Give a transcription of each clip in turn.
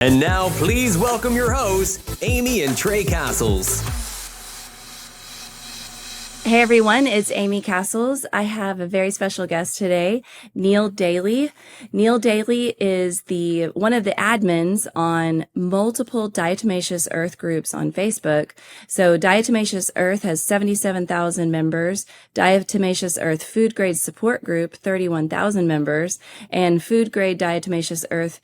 And now, please welcome your hosts, Amy and Trey Castles. Hey everyone, it's Amy Castles. I have a very special guest today, Neil Daly. Neil Daly is one of the admins on multiple Diatomaceous Earth groups on Facebook. So Diatomaceous Earth has 77,000 members, Diatomaceous Earth Food Grade Support Group, 31,000 members, and Food Grade Diatomaceous Earth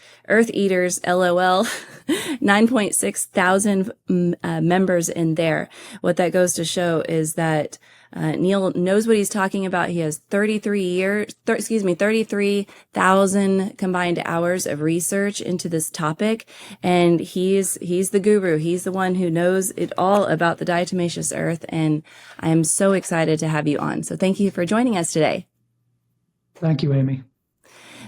Eaters, LOL, 9.6 thousand members in there. What that goes to show is that Neil knows what he's talking about. He has 33,000 combined hours of research into this topic. And he's the guru. He's the one who knows it all about the diatomaceous earth. And I am so excited to have you on. So thank you for joining us today. Thank you, Amy.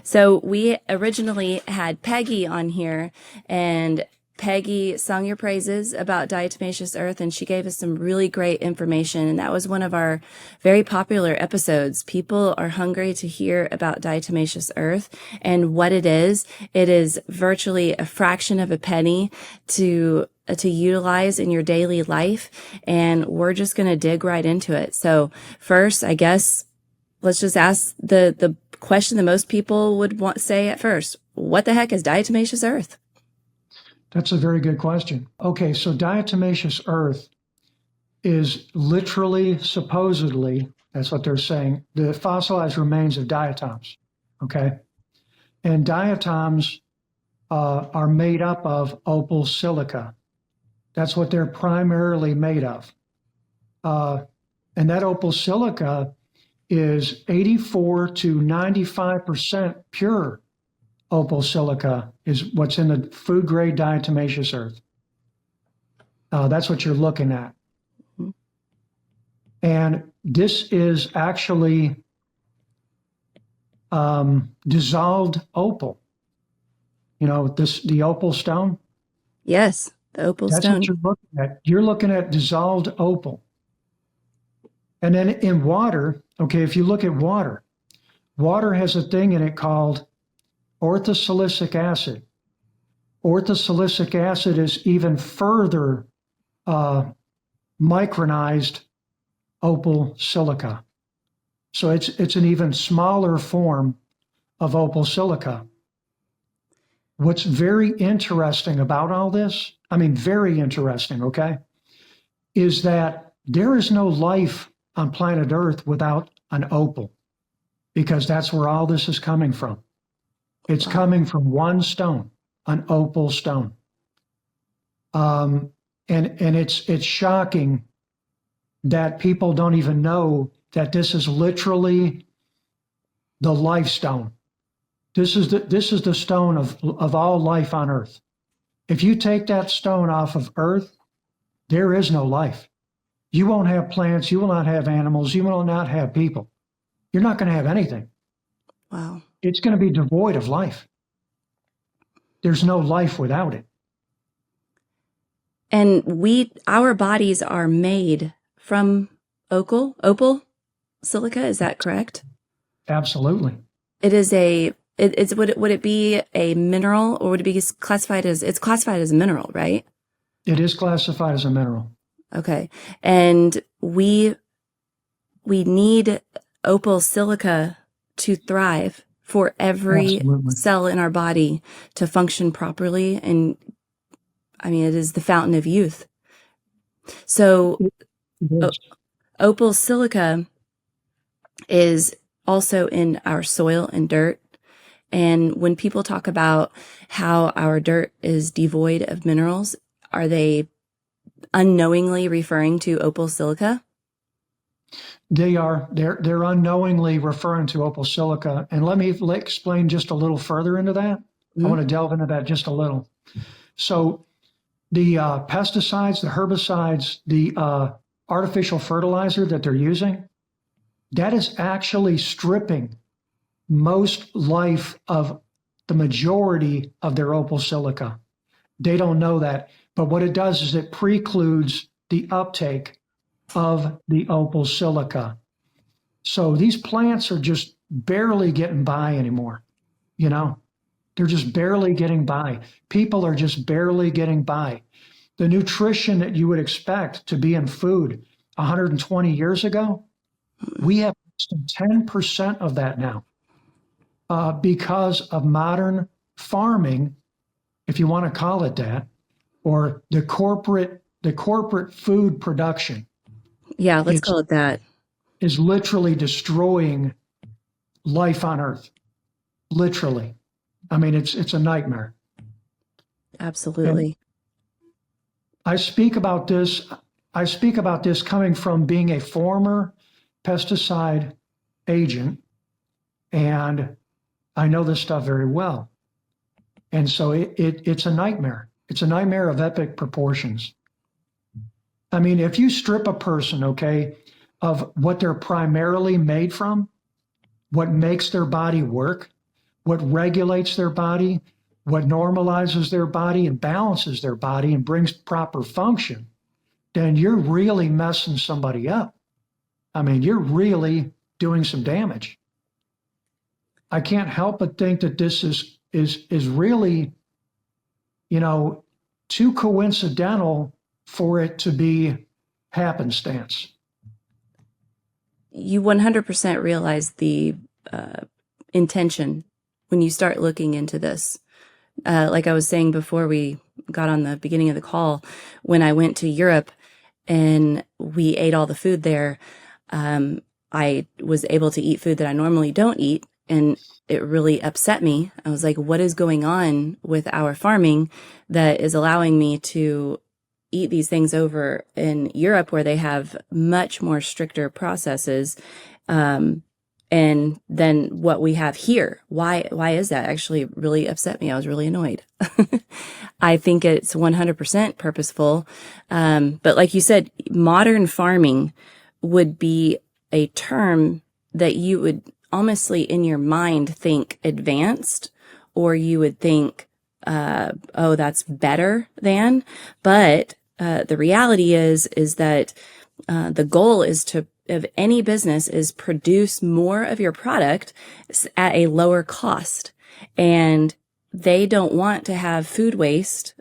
So we originally had Peggy on here, and Peggy sung your praises about diatomaceous earth, and she gave us some really great information. And that was one of our very popular episodes. People are hungry to hear about diatomaceous earth and what it is. It is virtually a fraction of a penny to utilize in your daily life. And we're just going to dig right into it. So first, I guess, let's just ask the question that most people would say at first. What the heck is diatomaceous earth? That's a very good question. Okay, so diatomaceous earth is literally, supposedly, that's what they're saying, the fossilized remains of diatoms, okay? And diatoms are made up of opal silica. That's what they're primarily made of. And that opal silica is 84 to 95% pure. Opal silica is what's in the food grade diatomaceous earth. That's what you're looking at. And this is actually dissolved opal. You know, the opal stone? Yes, the opal stone. That's what you're looking at. You're looking at dissolved opal. And then in water, okay, if you look at water, water has a thing in it called orthosilicic acid. Orthosilicic acid is even further micronized opal silica. So it's an even smaller form of opal silica. What's very interesting about all this, I mean, very interesting, okay, is that there is no life on planet Earth without an opal, because that's where all this is coming from. It's coming from one stone, an opal stone. And it's shocking that people don't even know that this is literally the life stone. This is the stone of all life on Earth. If you take that stone off of Earth, there is no life. You won't have plants, you will not have animals, you will not have people. You're not going to have anything. Wow. It's going to be devoid of life. There's no life without it. And our bodies are made from opal silica. Is that correct? Absolutely. It is would it be a mineral, or would it be classified as, it's classified as a mineral, right? It is classified as a mineral. Okay. And we need opal silica to thrive, for every Absolutely. cell in our body to function properly. And I mean, it is the fountain of youth. So opal silica is also in our soil and dirt. And when people talk about how our dirt is devoid of minerals, are they unknowingly referring to opal silica? They're unknowingly referring to opal silica. And let me explain just a little further into that. I want to delve into that just a little. So the pesticides, the herbicides, the artificial fertilizer that they're using, that is actually stripping most life of the majority of their opal silica. They don't know that. But what it does is it precludes the uptake of the opal silica. So these plants are just barely getting by anymore. You know, They're just barely getting by. People are just barely getting by. The nutrition that you would expect to be in food 120 years ago, we have less than 10% of that now because of modern farming, if you want to call it that, or the corporate food production. Yeah, let's call it that. Is literally destroying life on Earth. Literally. I mean, it's a nightmare. Absolutely. And I speak about this coming from being a former pesticide agent, and I know this stuff very well. And so it's a nightmare. It's a nightmare of epic proportions. I mean, if you strip a person, okay, of what they're primarily made from, what makes their body work, what regulates their body, what normalizes their body and balances their body and brings proper function, then you're really messing somebody up. I mean, you're really doing some damage. I can't help but think that this is really, too coincidental for it to be happenstance. You 100% realize the intention when you start looking into this. Like I was saying before we got on the beginning of the call, when I went to Europe and we ate all the food there, I was able to eat food that I normally don't eat. And it really upset me. I was like, what is going on with our farming that is allowing me to eat these things over in Europe where they have much more stricter processes and then what we have here? Why is that? Actually really upset me. I was really annoyed. I think it's 100% purposeful. But like you said, modern farming would be a term that you would almostly in your mind think advanced, or you would think, oh, that's better than. But the reality is that the goal of any business is produce more of your product at a lower cost. And they don't want to have food waste.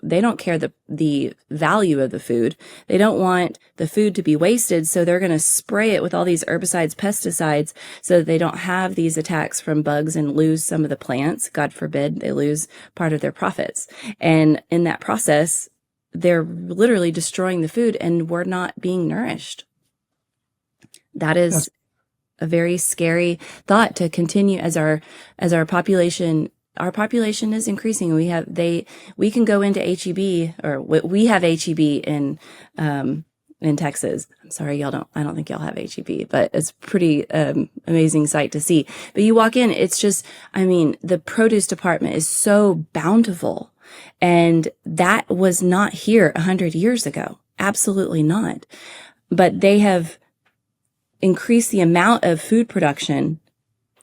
They don't care the value of the food. They don't want the food to be wasted. So they're going to spray it with all these herbicides, pesticides, so that they don't have these attacks from bugs and lose some of the plants. God forbid they lose part of their profits. And in that process, they're literally destroying the food and we're not being nourished. That is a very scary thought to continue as our population. Our population is increasing. We can go into HEB, or we have HEB in Texas. I'm sorry, I don't think y'all have HEB, but it's pretty amazing sight to see. But you walk in, it's just, the produce department is so bountiful, and that was not here 100 years ago. Absolutely not. But they have increased the amount of food production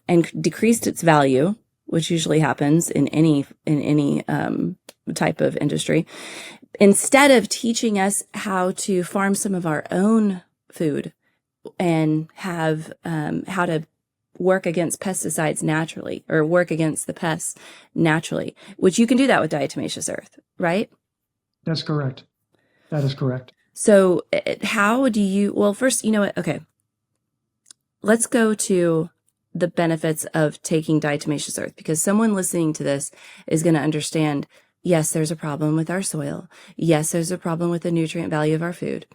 and decreased its value, which usually happens in any type of industry, instead of teaching us how to farm some of our own food and have how to work against pesticides naturally, or work against the pests naturally, which you can do that with Diatomaceous Earth, right? That's correct. That is correct. So how do you, well, first, you know what? Okay. Let's go to the benefits of taking Diatomaceous Earth, because someone listening to this is going to understand, yes, there's a problem with our soil. Yes, there's a problem with the nutrient value of our food.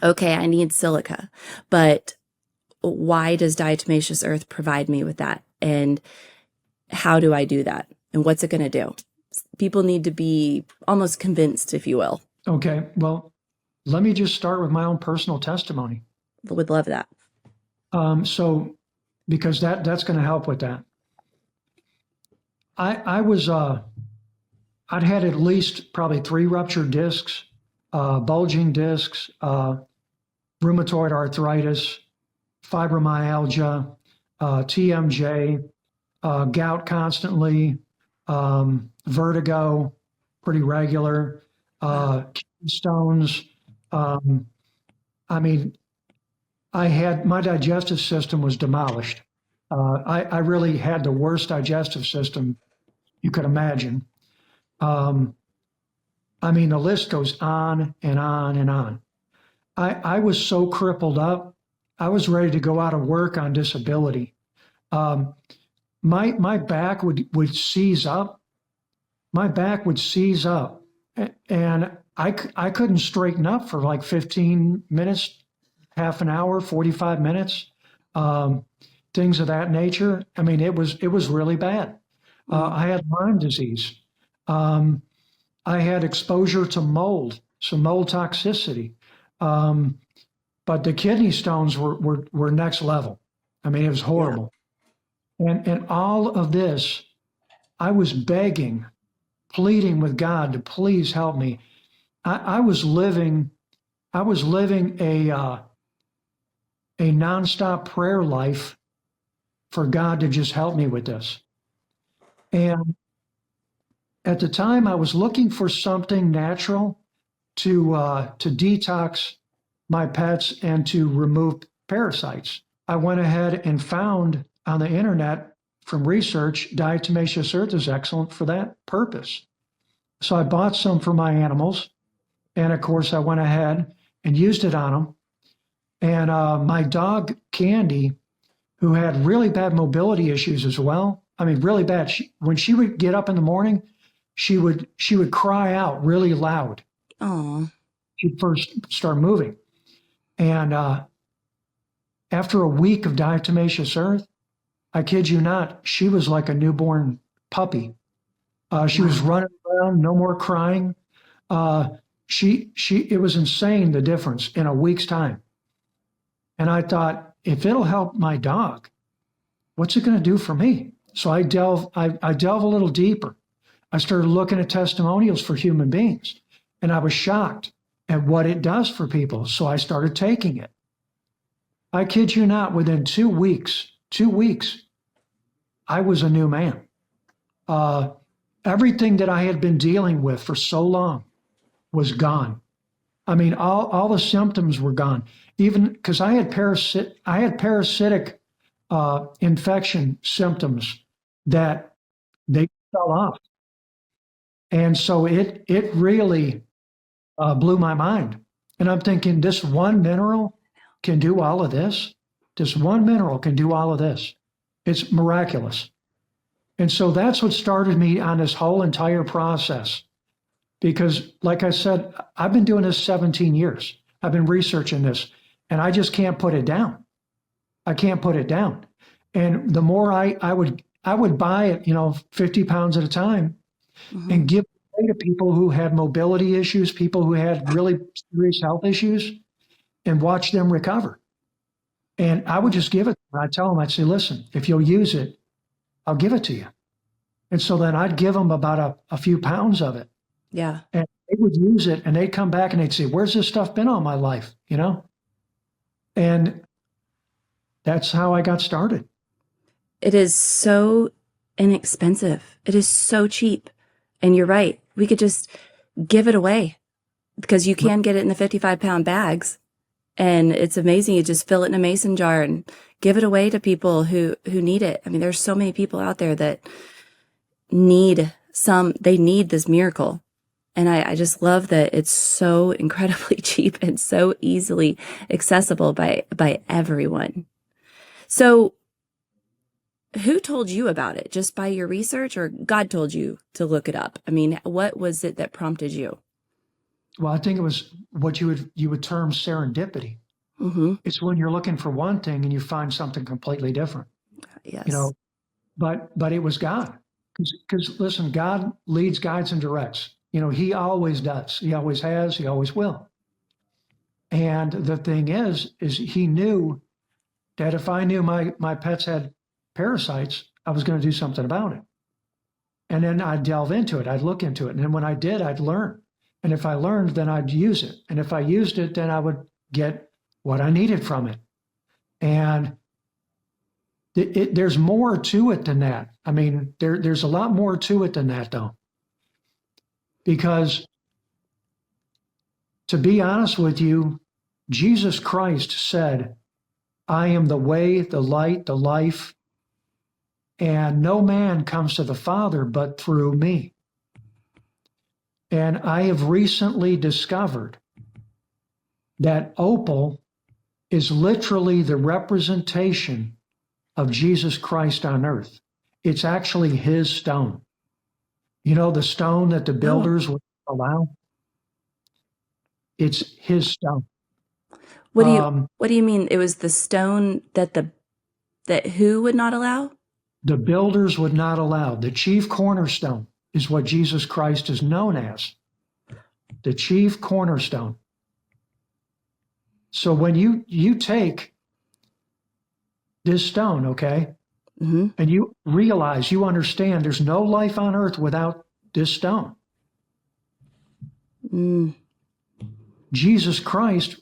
Okay, I need silica, but why does Diatomaceous Earth provide me with that? And how do I do that? And what's it going to do? People need to be almost convinced, if you will. Okay, well, let me just start with my own personal testimony. Would love that. Because that's going to help with that. I'd had at least probably 3 ruptured discs, bulging discs, rheumatoid arthritis, fibromyalgia, TMJ, gout constantly, vertigo, pretty regular, stones. My digestive system was demolished. I really had the worst digestive system you could imagine. I mean, the list goes on and on and on. I was so crippled up. I was ready to go out of work on disability. My back would seize up. My back would seize up, and I couldn't straighten up for like 15 minutes, half an hour, 45 minutes, things of that nature. I mean, it was really bad. I had Lyme disease. I had exposure to mold, some mold toxicity. But the kidney stones were next level. I mean, it was horrible. Yeah. And all of this, I was begging, pleading with God to please help me. I was living a nonstop prayer life for God to just help me with this. And at the time, I was looking for something natural to detox my pets and to remove parasites. I went ahead and found on the internet from research, Diatomaceous Earth is excellent for that purpose. So I bought some for my animals. And of course, I went ahead and used it on them. And my dog, Candy, who had really bad mobility issues as well. I mean, really bad. When she would get up in the morning, she would cry out really loud. Oh. She'd first start moving. And after a week of Diatomaceous Earth, I kid you not, she was like a newborn puppy. She was running around, no more crying. It was insane, the difference in a week's time. And I thought, if it'll help my dog, what's it going to do for me? So I delve a little deeper. I started looking at testimonials for human beings, and I was shocked at what it does for people. So I started taking it. I kid you not, within 2 weeks, I was a new man. Everything that I had been dealing with for so long was gone. I mean, all the symptoms were gone. Even because I had parasitic infection symptoms that they fell off. And so it really blew my mind. And I'm thinking, this one mineral can do all of this? This one mineral can do all of this. It's miraculous. And so that's what started me on this whole entire process. Because like I said, I've been doing this 17 years. I've been researching this, and I just can't put it down. I can't put it down. And the more I would buy it, 50 pounds at a time, and give it away to people who had mobility issues, people who had really serious health issues, and watch them recover. And I would just give it. I'd tell them, I'd say, listen, if you'll use it, I'll give it to you. And so then I'd give them about a few pounds of it. Yeah. And they would use it, and they'd come back and they'd say, where's this stuff been all my life? And that's how I got started. It is so inexpensive. It is so cheap. And you're right. We could just give it away because you can get it in the 55-pound bags. And it's amazing. You just fill it in a mason jar and give it away to people who need it. I mean, there's so many people out there that need this miracle. And I just love that it's so incredibly cheap and so easily accessible by everyone. So who told you about it? Just by your research, or God told you to look it up? I mean, what was it that prompted you? Well, I think it was what you would term serendipity. Mm-hmm. It's when you're looking for one thing and you find something completely different. Yes. But it was God. Because listen, God leads, guides, and directs. He always does. He always has. He always will. And the thing is he knew that if I knew my pets had parasites, I was going to do something about it. And then I'd delve into it. I'd look into it. And then when I did, I'd learn. And if I learned, then I'd use it. And if I used it, then I would get what I needed from it. And there's more to it than that. I mean, there's a lot more to it than that, though. Because to be honest with you, Jesus Christ said, I am the way, the light, the life. and no man comes to the Father but through me. And I have recently discovered that opal is literally the representation of Jesus Christ on earth. It's actually his stone. You know, the stone that the builders would allow? It's his stone. What do you mean? It was the stone that who would not allow? The builders would not allow. The chief cornerstone is what Jesus Christ is known as. The chief cornerstone. So when you take this stone, okay, and you realize, you understand there's no life on earth without this stone. Jesus Christ,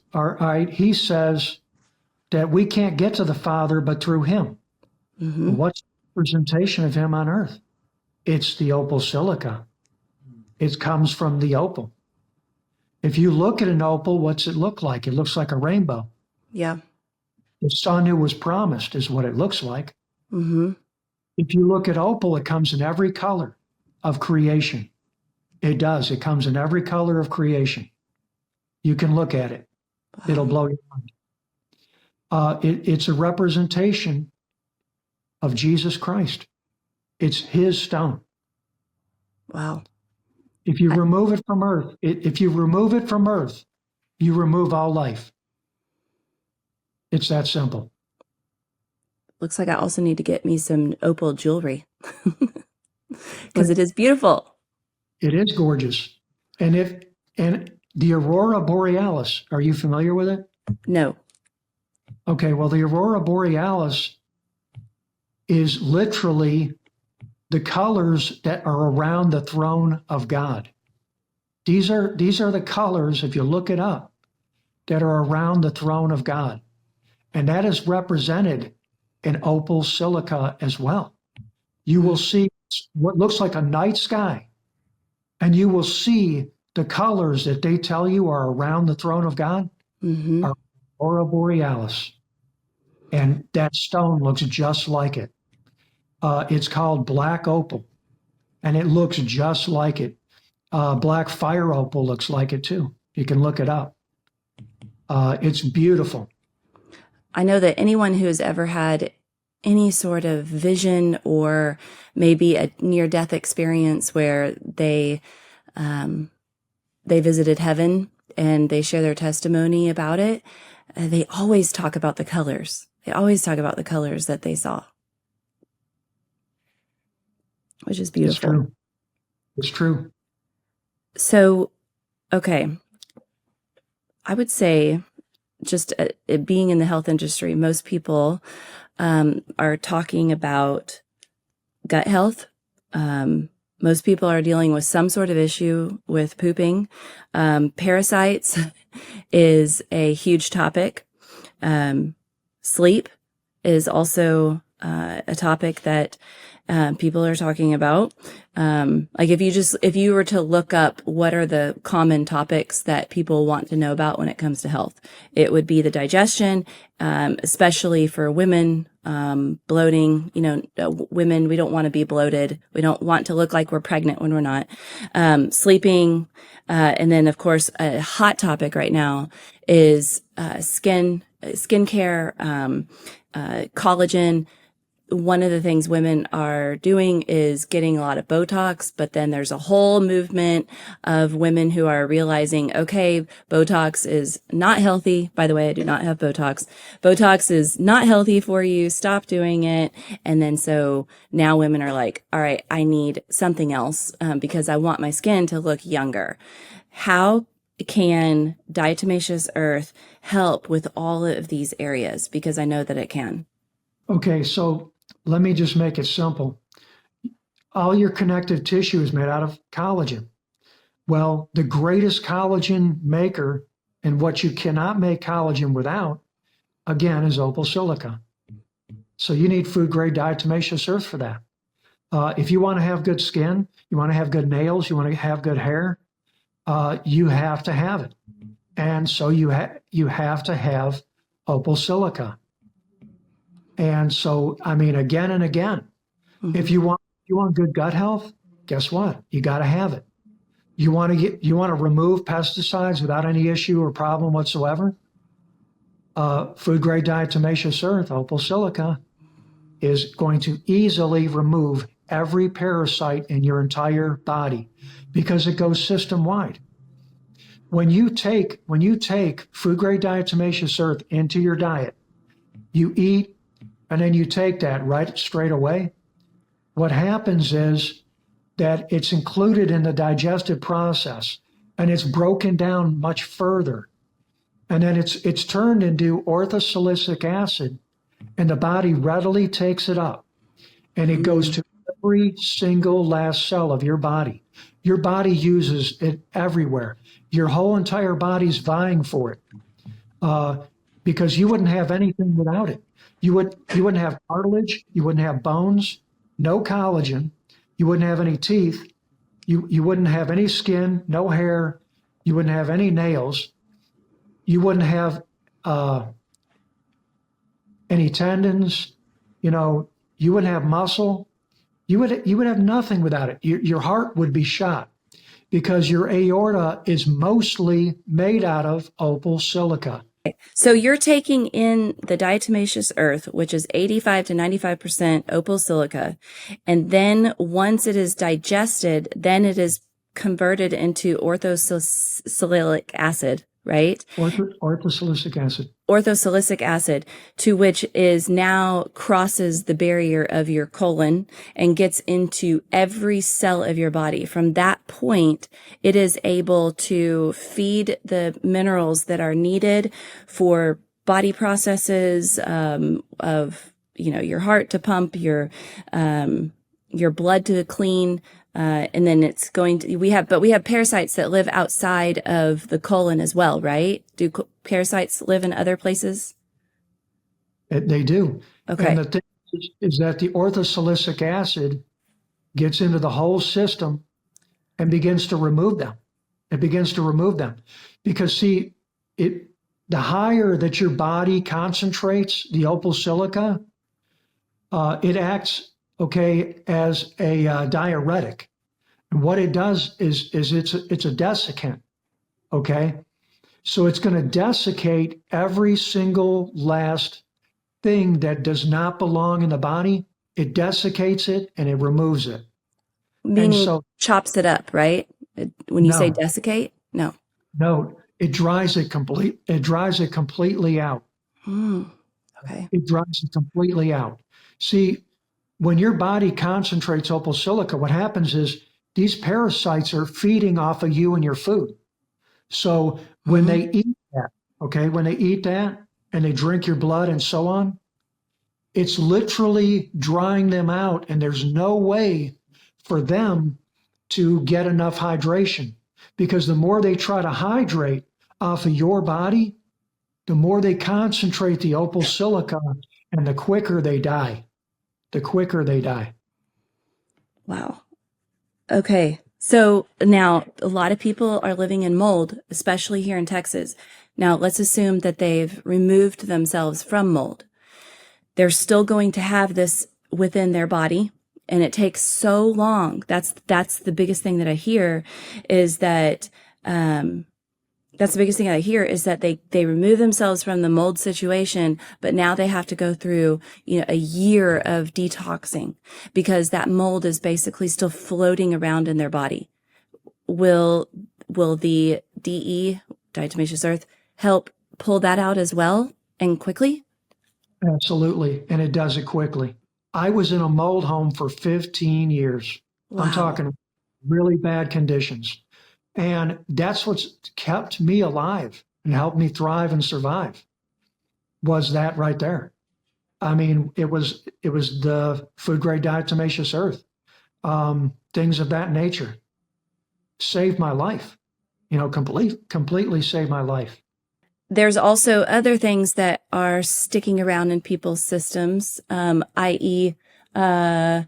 he says that we can't get to the Father but through him. What's the representation of him on earth? It's the opal silica. It comes from the opal. If you look at an opal, what's it look like? It looks like a rainbow. Yeah. The son who was promised is what it looks like. If you look at opal, it comes in every color of creation. It does. It comes in every color of creation. You can look at it. It'll blow your mind. It's a representation of Jesus Christ. It's his stone. Wow. If you remove it from earth, you remove all life. It's that simple. Looks like I also need to get me some opal jewelry because it is beautiful. It is gorgeous. And the aurora borealis, are you familiar with it? No. Okay, well, the aurora borealis is literally the colors that are around the throne of God. These are the colors, if you look it up, that are around the throne of God. And that is represented in opal silica as well. You will see what looks like a night sky, and you will see the colors that they tell you are around the throne of God are aurora borealis. And that stone looks just like it. It's called black opal, and it looks just like it. Black fire opal looks like it too. You can look it up. It's beautiful. I know that anyone who has ever had any sort of vision or maybe a near-death experience where they visited heaven and they share their testimony about it, they always talk about the colors. They always talk about the colors that they saw, which is beautiful. It's true. It's true. So, okay, I would say just being in the health industry, most people are talking about gut health. Most people are dealing with some sort of issue with pooping. Parasites is a huge topic. Sleep is also a topic that people are talking about. Like if you were to look up what are the common topics that people want to know about when it comes to health, it would be the digestion, especially for women, bloating, women, we don't want to be bloated. We don't want to look like we're pregnant when we're not, sleeping. And then of course, a hot topic right now is, skincare, collagen. One of the things women are doing is getting a lot of Botox, but then there's a whole movement of women who are realizing, okay, Botox is not healthy. By the way, I do not have Botox. Botox is not healthy for you. Stop doing it. And then so now women are like, all right, I need something else because I want my skin to look younger. How can Diatomaceous Earth help with all of these areas? Because I know that it can. Okay, so let me just make it simple. All your connective tissue is made out of collagen. Well, the greatest collagen maker, and what you cannot make collagen without, again, is opal silica. So you need food-grade diatomaceous earth for that. If you want to have good skin, you want to have good nails, you want to have good hair, you have to have it. And so you have to have opal silica. And so, I mean, again and again, If you want good gut health, guess what? You got to have it. You want to remove pesticides without any issue or problem whatsoever. Food grade diatomaceous earth, Opal Silica, is going to easily remove every parasite in your entire body because it goes system wide. When you take food grade diatomaceous earth into your diet, you eat and then you take that right straight away. What happens is that it's included in the digestive process and it's broken down much further. And then it's turned into orthosilicic acid, and the body readily takes it up. And it goes to every single last cell of your body. Your body uses it everywhere. Your whole entire body's vying for it, because you wouldn't have anything without it. You wouldn't have cartilage. You wouldn't have bones. No collagen. You wouldn't have any teeth. You wouldn't have any skin. No hair. You wouldn't have any nails. You wouldn't have any tendons. You wouldn't have muscle. You would have nothing without it. Your heart would be shot because your aorta is mostly made out of opal silica. So you're taking in the diatomaceous earth, which is 85 to 95% opal silica. And then once it is digested, then it is converted into orthosilicic acid, right? Orthosilicic acid. Orthosilicic acid, to which is now crosses the barrier of your colon and gets into every cell of your body. From that point, it is able to feed the minerals that are needed for body processes, of, your heart to pump, your blood to clean, and then it's going to, we have parasites that live outside of the colon as well, right? Do parasites live in other places? They do. Okay. And the thing is that the orthosilicic acid gets into the whole system and begins to remove them. It begins to remove them because the higher that your body concentrates the opal silica, it acts as a diuretic. And what it does is it's a desiccant. Okay. So it's going to desiccate every single last thing that does not belong in the body. It desiccates it and it removes it. Meaning chops it up, right? When you say desiccate? No. No, it dries it completely out. Okay. It dries it completely out. See, when your body concentrates opal silica, what happens is these parasites are feeding off of you and your food. So when they eat that, and they drink your blood and so on, it's literally drying them out, and there's no way for them to get enough hydration, because the more they try to hydrate off of your body, the more they concentrate the opal silica, and the quicker they die. Wow. Okay. So now a lot of people are living in mold, especially here in Texas. Now let's assume that they've removed themselves from mold. They're still going to have this within their body, and it takes so long. That's the biggest thing that I hear is that, they remove themselves from the mold situation, but now they have to go through, a year of detoxing because that mold is basically still floating around in their body. Will the diatomaceous earth, help pull that out as well and quickly? Absolutely. And it does it quickly. I was in a mold home for 15 years. Wow. I'm talking really bad conditions. And that's what's kept me alive and helped me thrive and survive, was that right there. I mean, it was the food grade diatomaceous earth, things of that nature saved my life, completely saved my life. There's also other things that are sticking around in people's systems, i.e., I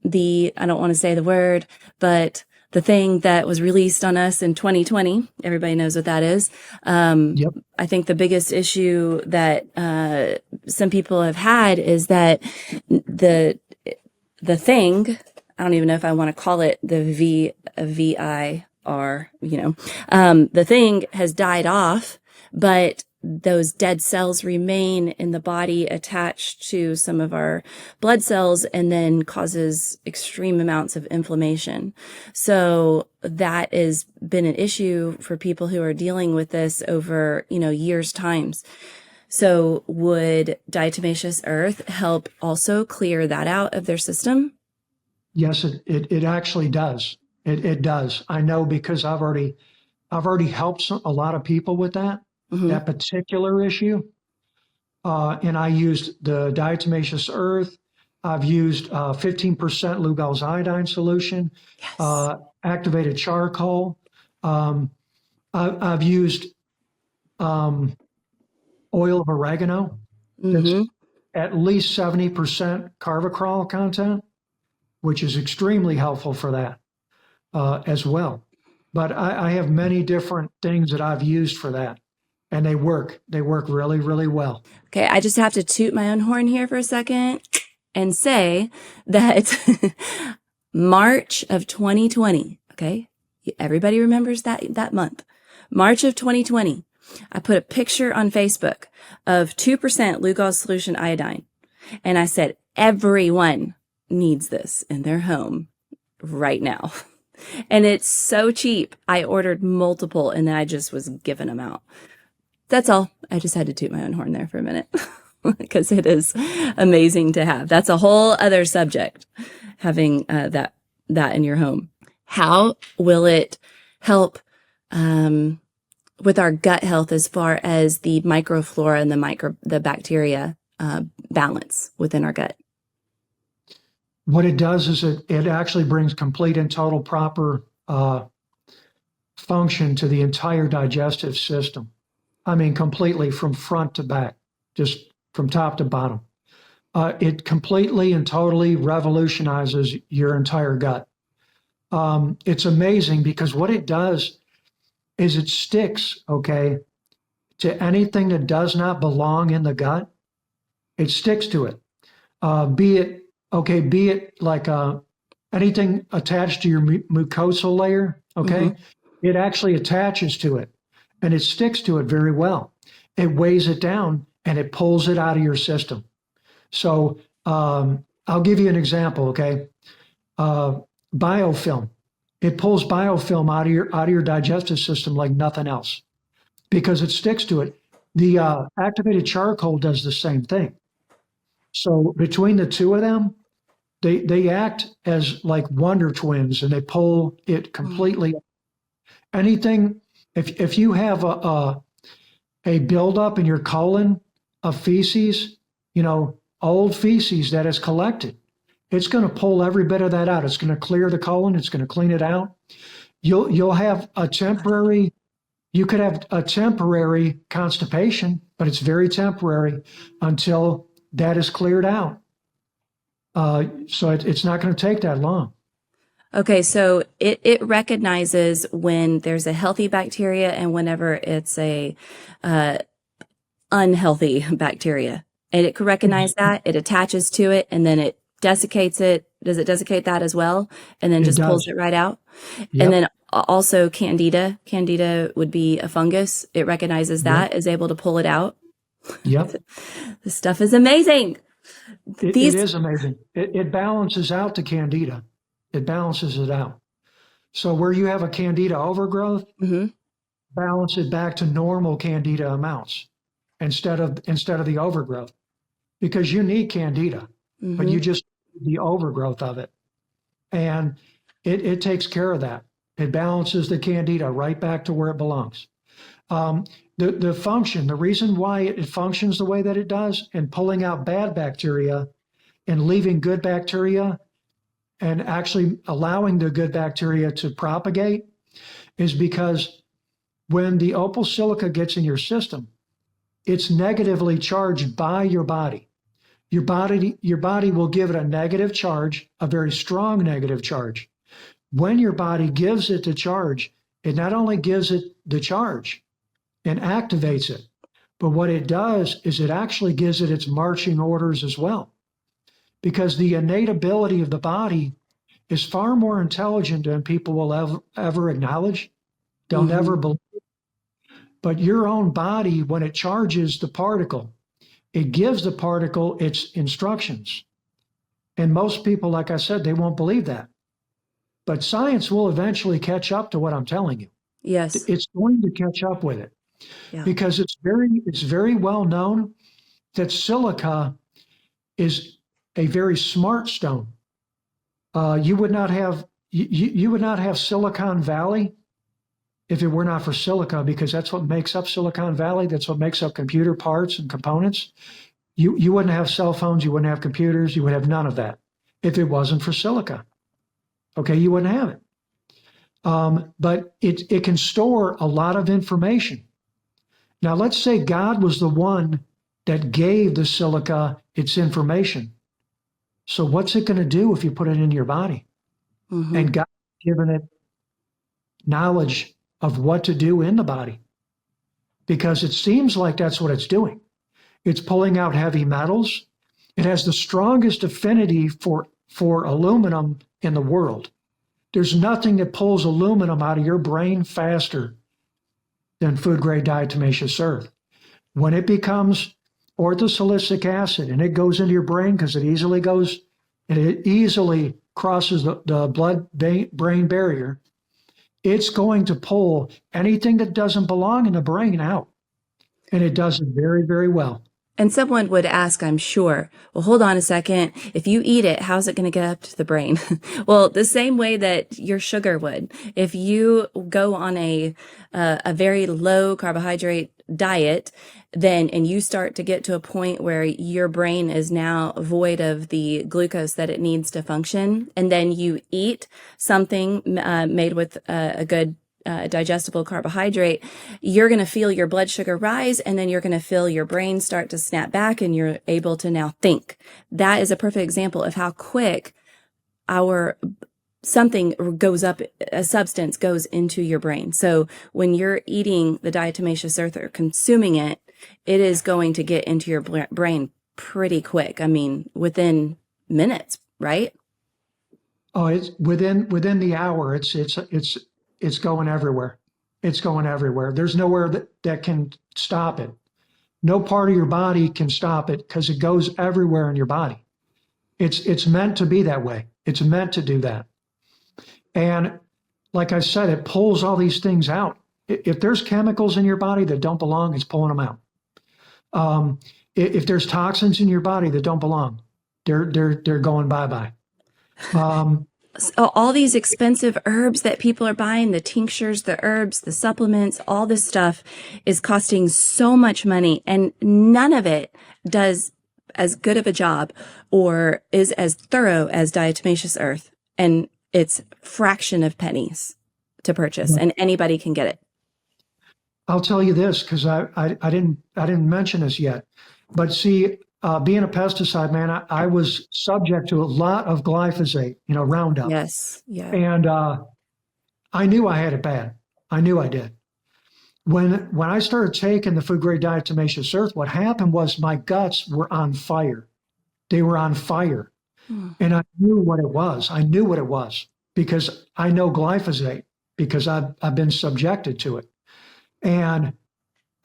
don't want to say the word, but the thing that was released on us in 2020, everybody knows what that is. Yep. I think the biggest issue that some people have had is that the thing, I don't even know if I want to call it the VIR, the thing has died off, but those dead cells remain in the body attached to some of our blood cells and then causes extreme amounts of inflammation. So that has been an issue for people who are dealing with this over, years times. So would diatomaceous earth help also clear that out of their system? Yes, it actually does. It does. I know because I've already helped a lot of people with that particular issue. And I used the diatomaceous earth. I've used 15% Lugol's iodine solution, Yes. activated charcoal. I've used oil of oregano that's Mm-hmm. at least 70% carvacrol content, which is extremely helpful for that as well. But I have many different things that I've used for that, and they work. They work really, really well. Okay, I just have to toot my own horn here for a second and say that March of 2020, okay? Everybody remembers that month. March of 2020, I put a picture on Facebook of 2% Lugol solution iodine. And I said, everyone needs this in their home right now. And it's so cheap. I ordered multiple and then I just was giving them out. That's all. I just had to toot my own horn there for a minute because it is amazing to have. That's a whole other subject, having that in your home. How will it help with our gut health as far as the microflora and the bacteria balance within our gut? What it does is it actually brings complete and total proper function to the entire digestive system. I mean, completely from front to back, just from top to bottom. It completely and totally revolutionizes your entire gut. It's amazing because what it does is it sticks, okay, to anything that does not belong in the gut. It sticks to it. Be it like anything attached to your mucosal layer, okay? It actually attaches to it and it sticks to it very well. It weighs it down and it pulls it out of your system. So I'll give you an example, okay? Biofilm. It pulls biofilm out of your digestive system like nothing else because it sticks to it. The activated charcoal does the same thing. So between the two of them, they act as like wonder twins and they pull it completely. Anything, if you have a buildup in your colon of feces, old feces that is collected, it's going to pull every bit of that out. It's going to clear the colon. It's going to clean it out. You could have a temporary constipation, but it's very temporary until that is cleared out. So it's not going to take that long. Okay, so it recognizes when there's a healthy bacteria and whenever it's a unhealthy bacteria. And it can recognize that, it attaches to it, and then it desiccates it. Does it desiccate that as well? And then just pulls it right out? Yep. And then also Candida. Candida would be a fungus. It recognizes that, is able to pull it out. Yep. This stuff is amazing. It is amazing. It balances out the Candida. It balances it out. So where you have a Candida overgrowth, balance it back to normal Candida amounts instead of the overgrowth, because you need Candida, but you just need the overgrowth of it, and it takes care of that. It balances the Candida right back to where it belongs. The function, the reason why it functions the way that it does, and pulling out bad bacteria and leaving good bacteria and actually allowing the good bacteria to propagate, is because when the opal silica gets in your system, it's negatively charged by your body. Your body will give it a negative charge, a very strong negative charge. When your body gives it the charge, it not only gives it the charge and activates it, but what it does is it actually gives it its marching orders as well. because the innate ability of the body is far more intelligent than people will ever acknowledge. They'll never believe. But your own body, when it charges the particle, it gives the particle its instructions. And most people, like I said, they won't believe that. But science will eventually catch up to what I'm telling you. Yes. It's going to catch up with it. Yeah. Because it's very well known that silica is a very smart stone. You would not have Silicon Valley if it were not for silica, because that's what makes up Silicon Valley. That's what makes up computer parts and components. You wouldn't have cell phones. You wouldn't have computers. You would have none of that if it wasn't for silica. Okay, you wouldn't have it. But it can store a lot of information. Now, let's say God was the one that gave the silica its information. So what's it going to do if you put it in your body? And God's given it knowledge of what to do in the body, because it seems like that's what it's doing. It's pulling out heavy metals. It has the strongest affinity for aluminum in the world. There's nothing that pulls aluminum out of your brain faster than food-grade diatomaceous earth. When it becomes orthosilicic acid and it goes into your brain, because it easily crosses the blood-brain barrier, it's going to pull anything that doesn't belong in the brain out. And it does it very, very well. And someone would ask, I'm sure, well, hold on a second. If you eat it, how's it going to get up to the brain? Well, the same way that your sugar would. If you go on a very low carbohydrate diet, and you start to get to a point where your brain is now void of the glucose that it needs to function, and then you eat something made with a good digestible carbohydrate, you're going to feel your blood sugar rise, and then you're going to feel your brain start to snap back, and you're able to now think. That is a perfect example of how quick something goes up, a substance goes into your brain. So when you're eating the diatomaceous earth or consuming it, it is going to get into your brain pretty quick. I mean, within minutes, right? Oh, it's within the hour. It's going everywhere. It's going everywhere. There's nowhere that can stop it. No part of your body can stop it, because it goes everywhere in your body. It's meant to be that way. It's meant to do that. And like I said, it pulls all these things out. If there's chemicals in your body that don't belong, it's pulling them out. If there's toxins in your body that don't belong, they're going bye-bye. So all these expensive herbs that people are buying, the tinctures, the herbs, the supplements, all this stuff is costing so much money, and none of it does as good of a job or is as thorough as diatomaceous earth. And it's fraction of pennies to purchase, and anybody can get it. I'll tell you this, because I didn't mention this yet, but see, being a pesticide man, I was subject to a lot of glyphosate, Roundup. Yes, yeah. And I knew I had it bad. I knew I did. When I started taking the food-grade diatomaceous earth, what happened was my guts were on fire. They were on fire. And I knew what it was. I knew what it was, because I know glyphosate, because I've been subjected to it. And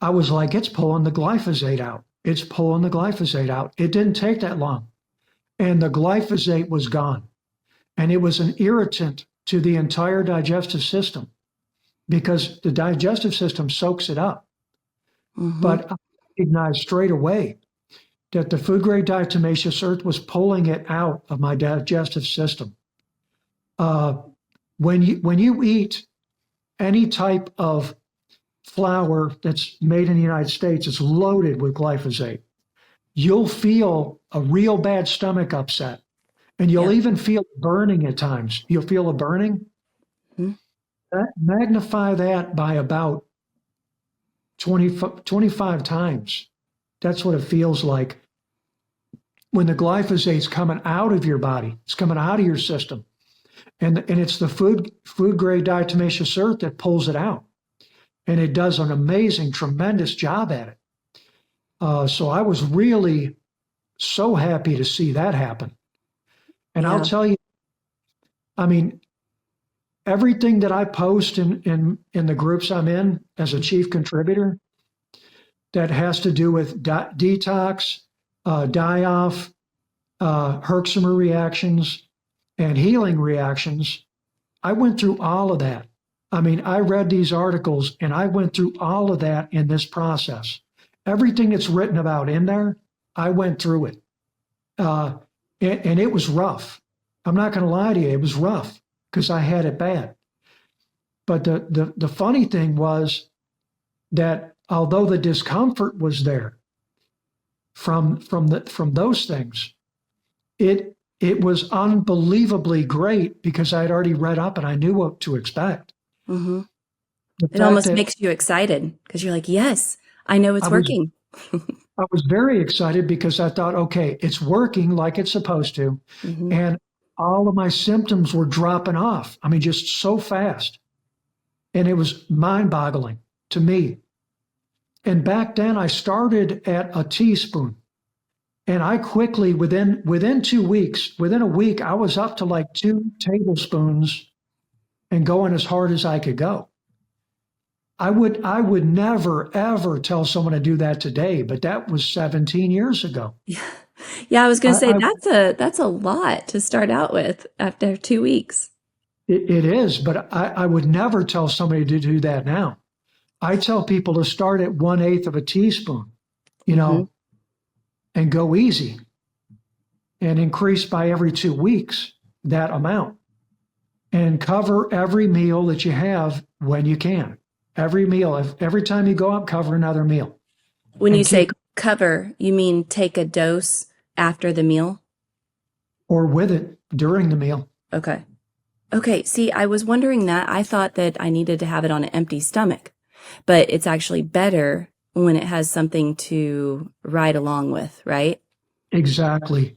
I was like, it's pulling the glyphosate out. It's pulling the glyphosate out. It didn't take that long. And the glyphosate was gone. And it was an irritant to the entire digestive system, because the digestive system soaks it up. But I recognized straight away that the food-grade diatomaceous earth was pulling it out of my digestive system. When you eat any type of flour that's made in the United States, it's loaded with glyphosate. You'll feel a real bad stomach upset, and you'll even feel burning at times. You'll feel a burning. Magnify that by about 25 times. That's what it feels like when the glyphosate's coming out of your body. It's coming out of your system. And it's the food-grade diatomaceous earth that pulls it out. And it does an amazing, tremendous job at it. So I was really so happy to see that happen. And I'll Yeah. tell you, I mean, everything that I post in the groups I'm in as a chief contributor that has to do with detox, die-off, Herxheimer reactions, and healing reactions, I went through all of that. I mean, I read these articles and I went through all of that in this process. Everything that's written about in there, I went through it. And it was rough. I'm not going to lie to you, it was rough because I had it bad. But the funny thing was that although the discomfort was there from those things, it was unbelievably great because I had already read up and I knew what to expect. Mm-hmm. The It fact almost that makes you excited because you're like, yes, I know it's working. I was very excited because I thought, okay, it's working like it's supposed to. Mm-hmm. And all of my symptoms were dropping off. I mean, just so fast. And it was mind-boggling to me. And back then I started at a teaspoon. And I quickly, within 2 weeks, within a week, I was up to like 2 tablespoons and going as hard as I could go. I would never, ever tell someone to do that today, but that was 17 years ago. Yeah, I was going to say I, that's a lot to start out with after 2 weeks. it is, but I would never tell somebody to do that now. I tell people to start at 1/8 of a teaspoon, and go easy and increase by every 2 weeks that amount and cover every meal that you have when you can. Every meal, every time you go up, cover another meal. When And you say keep, cover, you mean take a dose after the meal? or with it during the meal. Okay. Okay. See, I was wondering that. I thought that I needed to have it on an empty stomach, but it's actually better when it has something to ride along with, right? Exactly.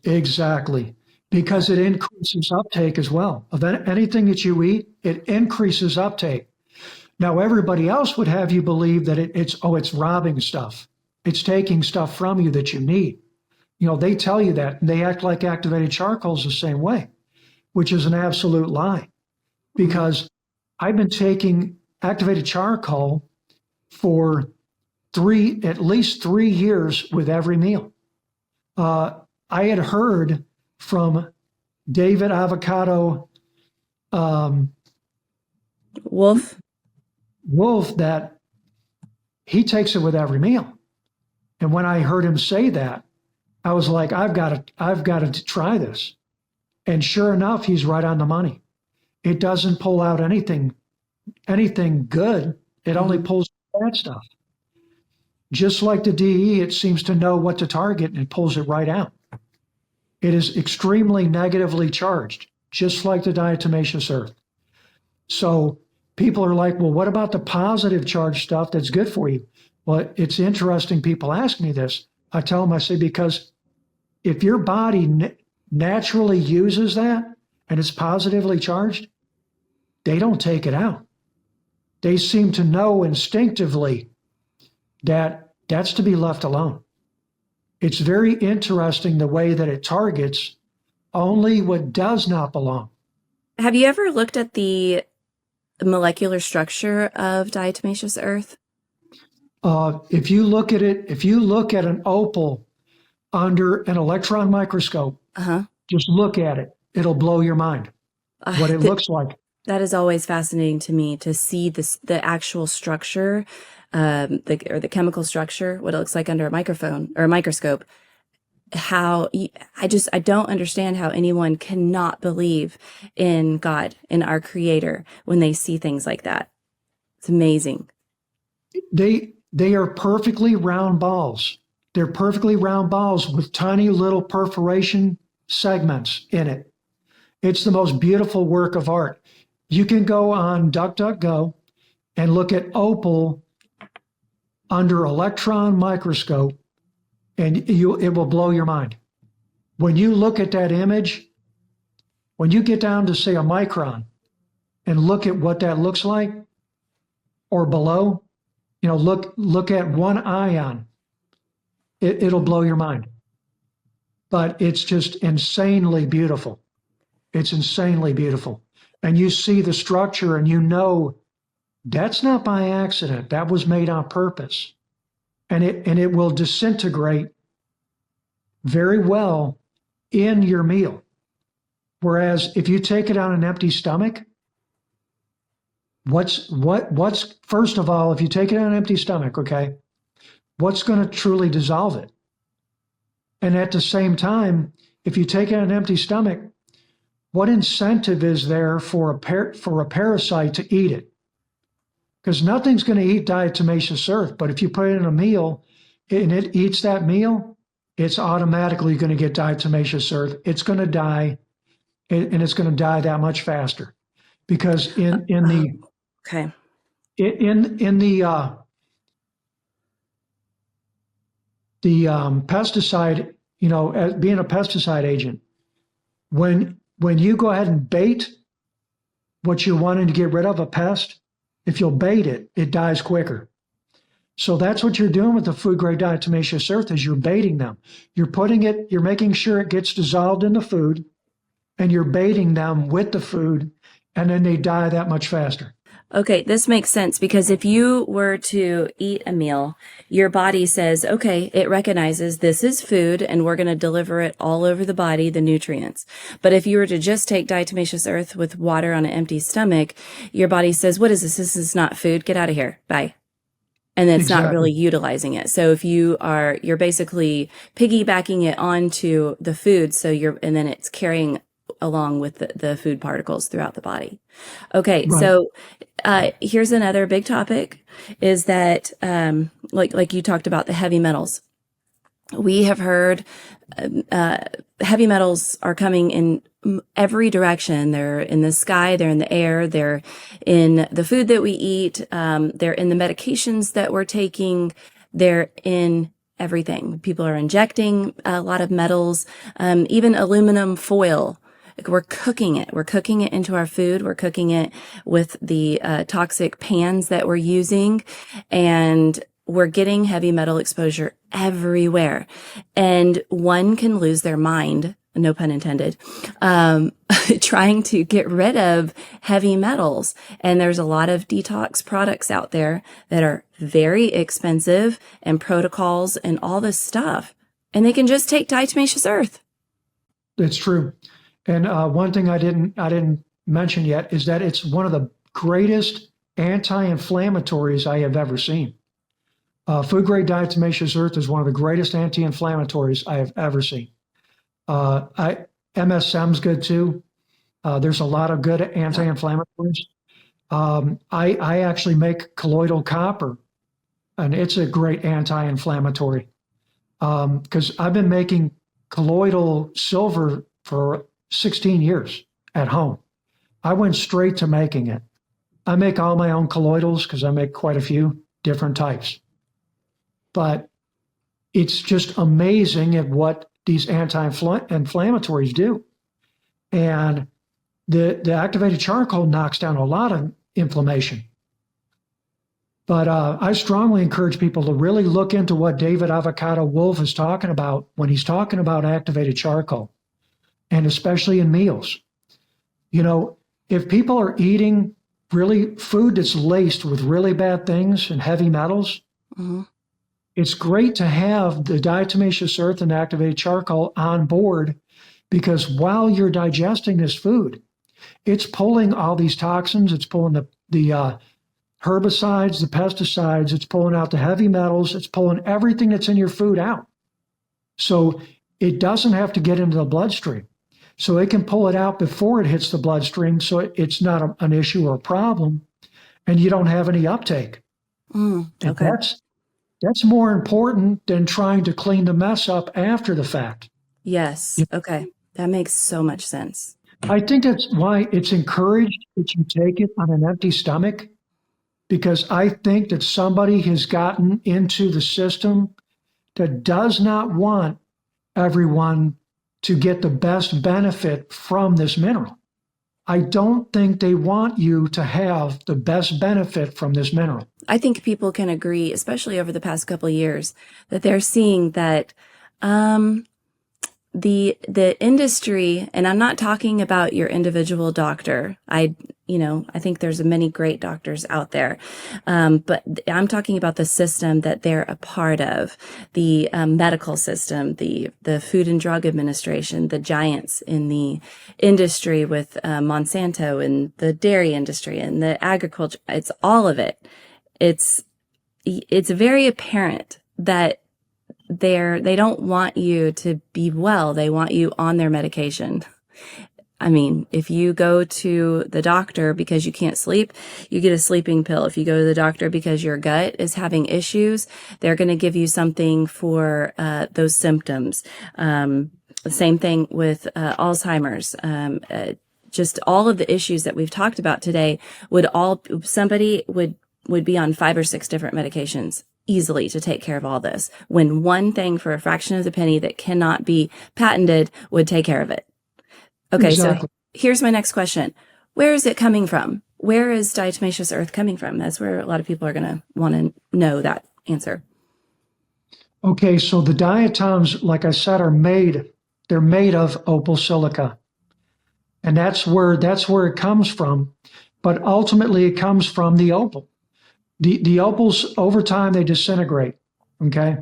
Because it increases uptake as well. Of anything that you eat, it increases uptake. Now, everybody else would have you believe that it's robbing stuff. It's taking stuff from you that you need. They tell you that, and they act like activated charcoal is the same way, which is an absolute lie. Because I've been taking activated charcoal for at least 3 years with every meal. I had heard from David Avocado Wolf that he takes it with every meal. And when I heard him say that, I was like, I've got to try this. And sure enough, he's right on the money. It doesn't pull out anything good. It only pulls bad stuff. Just like the DE, it seems to know what to target and it pulls it right out. It is extremely negatively charged, just like the diatomaceous earth. So people are like, well, what about the positive charge stuff that's good for you? Well, it's interesting people ask me this. I tell them, I say, because if your body naturally uses that and it's positively charged, they don't take it out. They seem to know instinctively that that's to be left alone. It's very interesting the way that it targets only what does not belong. Have you ever looked at the molecular structure of diatomaceous earth? If you look at an opal under an electron microscope, just look at it. It'll blow your mind what it looks like. That is always fascinating to me to see the actual structure, the chemical structure, what it looks like under a microphone or a microscope. I don't understand how anyone cannot believe in God, in our Creator, when they see things like that. It's amazing. They are perfectly round balls. They're perfectly round balls with tiny little perforation segments in it. It's the most beautiful work of art. You can go on DuckDuckGo and look at opal under electron microscope, and it will blow your mind. When you look at that image, when you get down to, say, a micron and look at what that looks like, or below, look at one ion, it'll blow your mind. But it's just insanely beautiful. It's insanely beautiful. And you see the structure and you know that's not by accident. That was made on purpose. And it will disintegrate very well in your meal. Whereas if you take it on an empty stomach, what's first of all, if you take it on an empty stomach, okay, what's going to truly dissolve it? And at the same time, if you take it on an empty stomach, what incentive is there for a parasite to eat it? Because nothing's going to eat diatomaceous earth, but if you put it in a meal and it eats that meal, it's automatically going to get diatomaceous earth. It's going to die, and it's going to die that much faster, because in the Okay. in the pesticide, as being a pesticide agent, when you go ahead and bait what you're wanting to get rid of, a pest, if you'll bait it, it dies quicker. So that's what you're doing with the food grade diatomaceous earth, is you're baiting them. You're making sure it gets dissolved in the food, and you're baiting them with the food, and then they die that much faster. Okay, this makes sense, because if you were to eat a meal, your body says, okay, it recognizes this is food and we're going to deliver it all over the body, the nutrients. But if you were to just take diatomaceous earth with water on an empty stomach, your body says, what is this? This is not food. Get out of here. Bye. And it's not really utilizing it. So if you're basically piggybacking it onto the food, and then it's carrying along with the food particles throughout the body. Okay. Right. So, here's another big topic, is that, like you talked about, the heavy metals. We have heard, heavy metals are coming in every direction. They're in the sky, they're in the air, they're in the food that we eat, they're in the medications that we're taking, they're in everything. People are injecting a lot of metals, even aluminum foil. We're cooking it. We're cooking it into our food. We're cooking it with the toxic pans that we're using, and we're getting heavy metal exposure everywhere. And one can lose their mind, no pun intended, trying to get rid of heavy metals. And there's a lot of detox products out there that are very expensive, and protocols and all this stuff. And they can just take diatomaceous earth. It's true. And one thing I didn't mention yet is that it's one of the greatest anti-inflammatories I have ever seen. Food grade diatomaceous earth is one of the greatest anti-inflammatories I have ever seen. MSM's good too. There's a lot of good anti-inflammatories. I actually make colloidal copper, and it's a great anti-inflammatory, because I've been making colloidal silver for 16 years at home. I went straight to making it. I make all my own colloidals because I make quite a few different types. But it's just amazing at what these anti-inflammatories do. And the activated charcoal knocks down a lot of inflammation. But I strongly encourage people to really look into what David Avocado Wolf is talking about when he's talking about activated charcoal, and especially in meals. If people are eating really food that's laced with really bad things and heavy metals, mm-hmm. It's great to have the diatomaceous earth and activated charcoal on board, because while you're digesting this food, it's pulling all these toxins, it's pulling the herbicides, the pesticides, it's pulling out the heavy metals, it's pulling everything that's in your food out. So it doesn't have to get into the bloodstream. So it can pull it out before it hits the bloodstream, so it's not an issue or a problem, and you don't have any uptake. Okay. And that's more important than trying to clean the mess up after the fact. Yes. Okay. That makes so much sense. I think that's why it's encouraged that you take it on an empty stomach, because I think that somebody has gotten into the system that does not want everyone to get the best benefit from this mineral. I don't think they want you to have the best benefit from this mineral. I think people can agree, especially over the past couple of years, that they're seeing that the industry, and I'm not talking about your individual doctor. I think there's many great doctors out there. But I'm talking about the system that they're a part of, the medical system, the Food and Drug Administration, the giants in the industry with Monsanto and the dairy industry and the agriculture. It's all of it. It's very apparent that they don't want you to be well. They want you on their medication. I mean, if you go to the doctor because you can't sleep, you get a sleeping pill. If you go to the doctor because your gut is having issues, they're going to give you something for those symptoms. The same thing with Alzheimer's. Just all of the issues that we've talked about today somebody would be on 5 or 6 different medications easily to take care of all this, when one thing for a fraction of the penny that cannot be patented would take care of it. Okay, exactly. So here's my next question. Where is it coming from? Where is diatomaceous earth coming from? That's where a lot of people are going to want to know that answer. Okay, so the diatoms, like I said, they're made of opal silica. And that's where it comes from. But ultimately it comes from the opal. The opals, over time, they disintegrate, okay?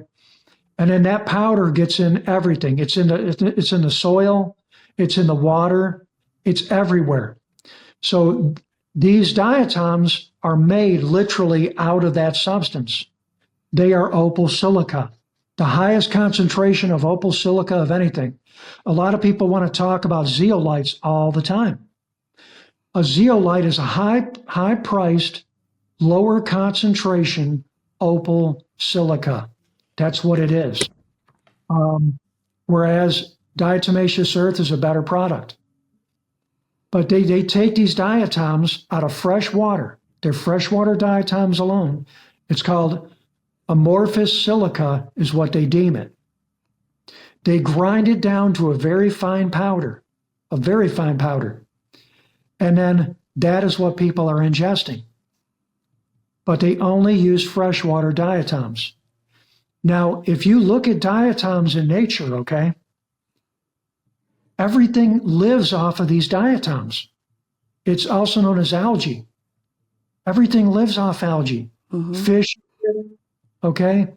And then that powder gets in everything. It's in the soil, it's in the water, it's everywhere. So these diatoms are made literally out of that substance. They are opal silica, the highest concentration of opal silica of anything. A lot of people want to talk about zeolites all the time. A zeolite is a high-priced, lower concentration opal silica. That's what it is. Whereas diatomaceous earth is a better product. But they take these diatoms out of fresh water. They're freshwater diatoms alone. It's called amorphous silica is what they deem it. They grind it down to a very fine powder. And then that is what people are ingesting. But they only use freshwater diatoms. Now, if you look at diatoms in nature, okay, everything lives off of these diatoms. It's also known as algae. Everything lives off algae. Mm-hmm. Fish, okay?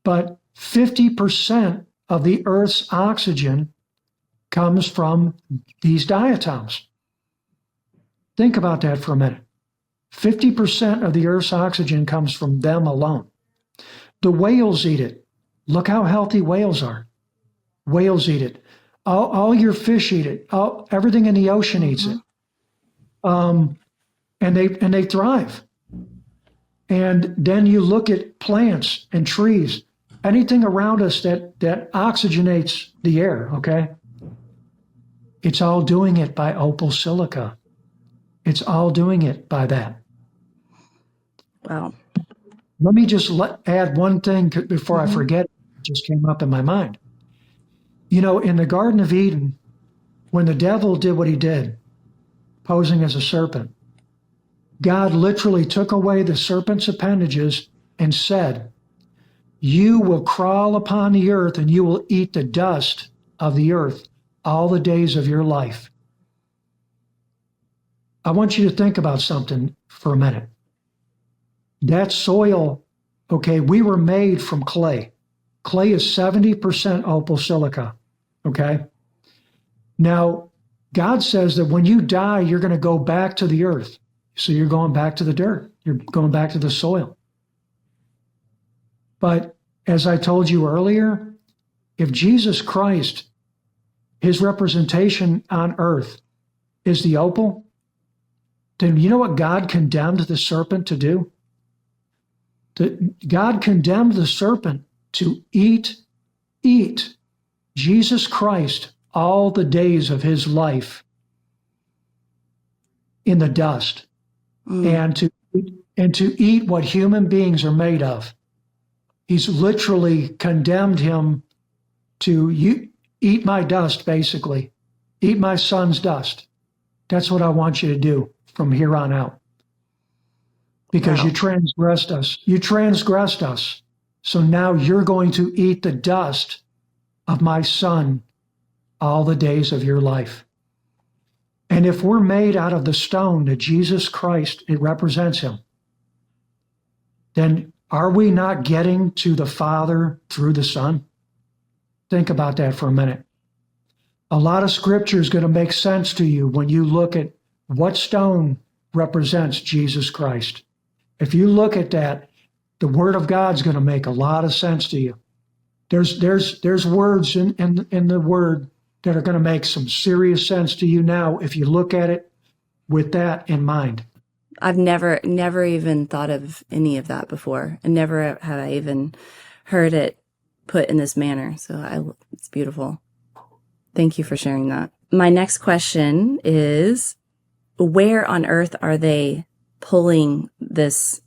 But 50% of the Earth's oxygen comes from these diatoms. Think about that for a minute. 50% of the Earth's oxygen comes from them alone. The whales eat it. Look how healthy whales are. Whales eat it. All your fish eat it. Everything in the ocean eats it. And they thrive. And then you look at plants and trees, anything around us that oxygenates the air, okay? It's all doing it by opal silica. It's all doing it by that. Wow. Let me just add one thing before I forget. It just came up in my mind. You know, in the Garden of Eden, when the devil did what he did, posing as a serpent, God literally took away the serpent's appendages and said, "You will crawl upon the earth and you will eat the dust of the earth all the days of your life." I want you to think about something for a minute. That soil, okay, we were made from clay. Clay is 70% opal silica, okay? Now, God says that when you die, you're going to go back to the earth. So you're going back to the dirt. You're going back to the soil. But as I told you earlier, if Jesus Christ, his representation on earth is the opal, then you know what God condemned the serpent to do? God condemned the serpent to eat Jesus Christ all the days of his life in the dust, and to eat what human beings are made of. He's literally condemned him to eat my dust, basically. Eat my son's dust. That's what I want you to do from here on out. Because wow. You transgressed us. You transgressed us. So now you're going to eat the dust of my son all the days of your life. And if we're made out of the stone that Jesus Christ, it represents him, then are we not getting to the Father through the Son? Think about that for a minute. A lot of scripture is going to make sense to you when you look at what stone represents Jesus Christ. If you look at that, the Word of God's going to make a lot of sense to you. There's words in the Word that are going to make some serious sense to you now if you look at it with that in mind. I've never even thought of any of that before, and never have I even heard it put in this manner. So it's beautiful. Thank you for sharing that. My next question is, where on earth are they pulling this?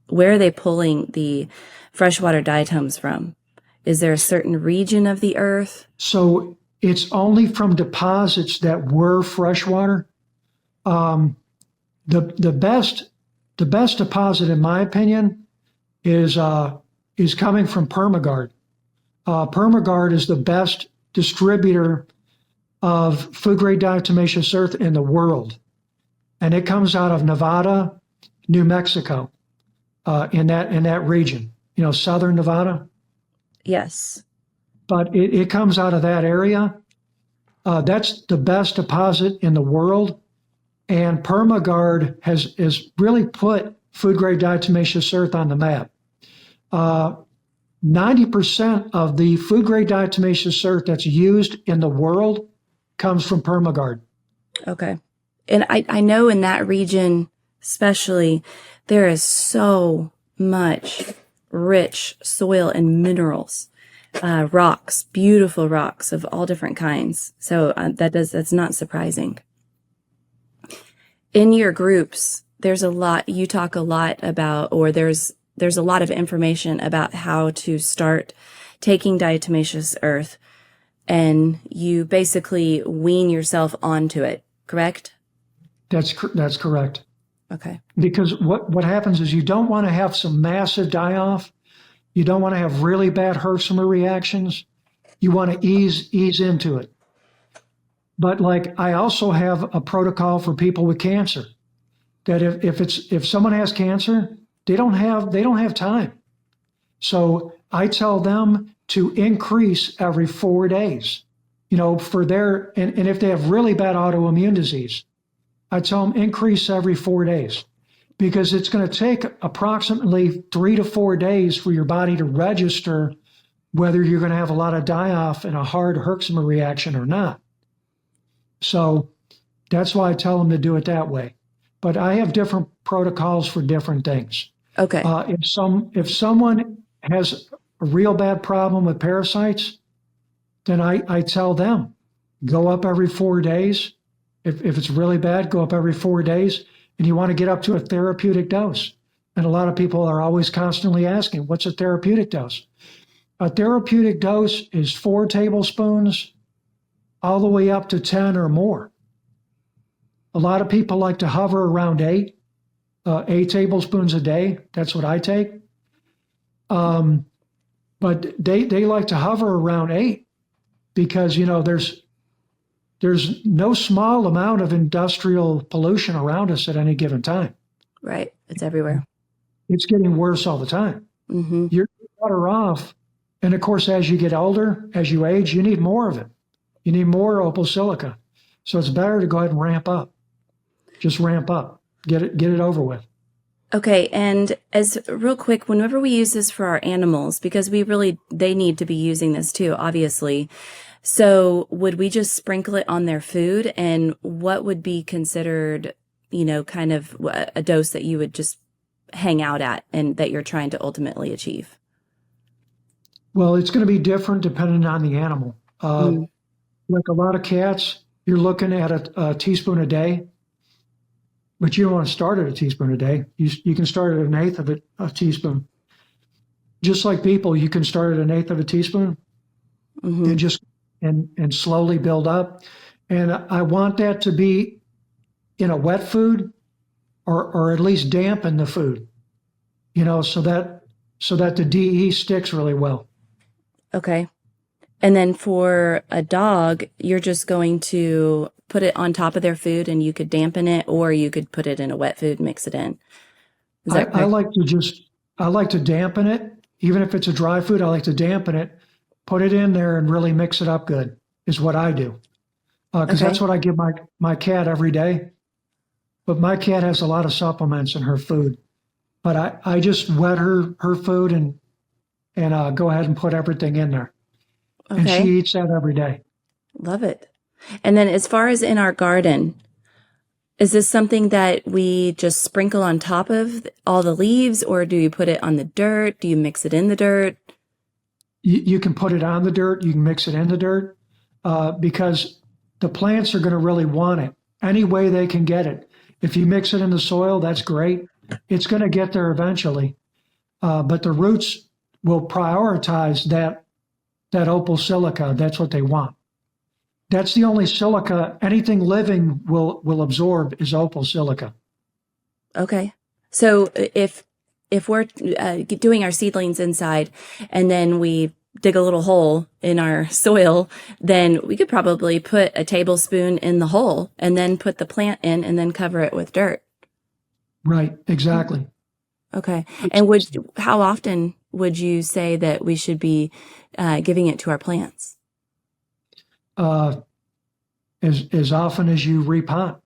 Where are they pulling the freshwater diatoms from? Is there a certain region of the earth? So it's only from deposits that were freshwater. The best deposit, in my opinion, is coming from Permagard. Permagard is the best distributor of food-grade diatomaceous earth in the world, and it comes out of Nevada, New Mexico, in that region. Southern Nevada. Yes, but it comes out of that area. That's the best deposit in the world. And Permagard has really put food-grade diatomaceous earth on the map. 90% of the food-grade diatomaceous earth that's used in the world comes from Permagard. Okay. And I know in that region especially, there is so much rich soil and minerals, rocks, beautiful rocks of all different kinds. So that's not surprising. In your groups, there's a lot, you talk a lot about, or there's a lot of information about how to start taking diatomaceous earth, and you basically wean yourself onto it, correct? That's correct. Okay. Because what happens is you don't want to have some massive die-off. You don't want to have really bad Herxheimer reactions. You want to ease into it. But I also have a protocol for people with cancer, that if someone has cancer, they don't have time. So I tell them to increase every 4 days, for their, and if they have really bad autoimmune disease, I tell them increase every 4 days, because it's going to take approximately 3 to 4 days for your body to register whether you're going to have a lot of die-off and a hard Herxheimer reaction or not. So that's why I tell them to do it that way. But I have different protocols for different things. Okay. If someone has a real bad problem with parasites, then I tell them, go up every 4 days. If it's really bad, go up every 4 days. And you want to get up to a therapeutic dose. And a lot of people are always constantly asking, what's a therapeutic dose? A therapeutic dose is 4 tablespoons all the way up to 10 or more. A lot of people like to hover around 8 tablespoons a day. That's what I take. But they like to hover around 8 because, there's no small amount of industrial pollution around us at any given time. Right. It's everywhere. It's getting worse all the time. Mm-hmm. You're better off. And of course, as you get older, as you age, you need more of it. You need more opal silica. So it's better to go ahead and ramp up. Just ramp up. Get it over with. Okay. And as real quick, whenever we use this for our animals, because they need to be using this too, obviously. So would we just sprinkle it on their food? And what would be considered, kind of a dose that you would just hang out at and that you're trying to ultimately achieve? Well, it's going to be different depending on the animal. Like a lot of cats, you're looking at a teaspoon a day, but you don't want to start at a teaspoon a day. You can start at 1/8 of a teaspoon. Just like people, you can start at 1/8 of a teaspoon and slowly build up. And I want that to be in a wet food or at least dampen the food, so that the DE sticks really well. Okay. And then for a dog, you're just going to put it on top of their food and you could dampen it, or you could put it in a wet food, mix it in. Is that I correct? like to dampen it. Even if it's a dry food, I like to dampen it, put it in there and really mix it up good is what I do. Because Okay. that's what I give my cat every day. But my cat has a lot of supplements in her food. But I just wet her food and go ahead and put everything in there. And she Okay. eats that every day. Love it. And then as far as in our garden, is this something that we just sprinkle on top of all the leaves, or do you put it on the dirt? Do you mix it in the dirt? You can put it on the dirt. You can mix it in the dirt because the plants are going to really want it any way they can get it. If you mix it in the soil, that's great. It's going to get there eventually. But the roots will prioritize that opal silica. That's what they want. That's the only silica anything living will absorb is opal silica. Okay. So if we're doing our seedlings inside and then we dig a little hole in our soil, then we could probably put a tablespoon in the hole and then put the plant in and then cover it with dirt. Right, exactly. Okay. And how often would you say that we should be giving it to our plants? As often as you repot,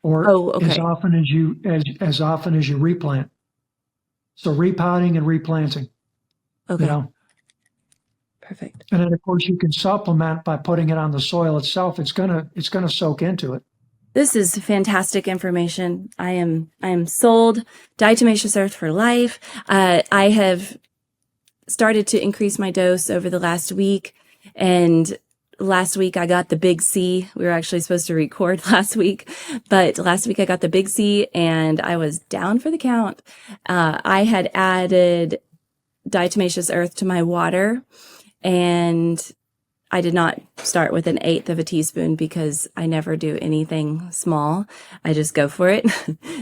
or Oh, okay. as often as you replant. So repotting and replanting. Okay. You know, Perfect. and then of course you can supplement by putting it on the soil itself. It's gonna soak into it. This is fantastic information. I am sold. Diatomaceous Earth for life. I have started to increase my dose over the last week, and last week I got the big C. We were actually supposed to record last week, but last week I got the big C and I was down for the count. I had added diatomaceous earth to my water, and I did not start with 1/8 of a teaspoon because I never do anything small. I just go for it.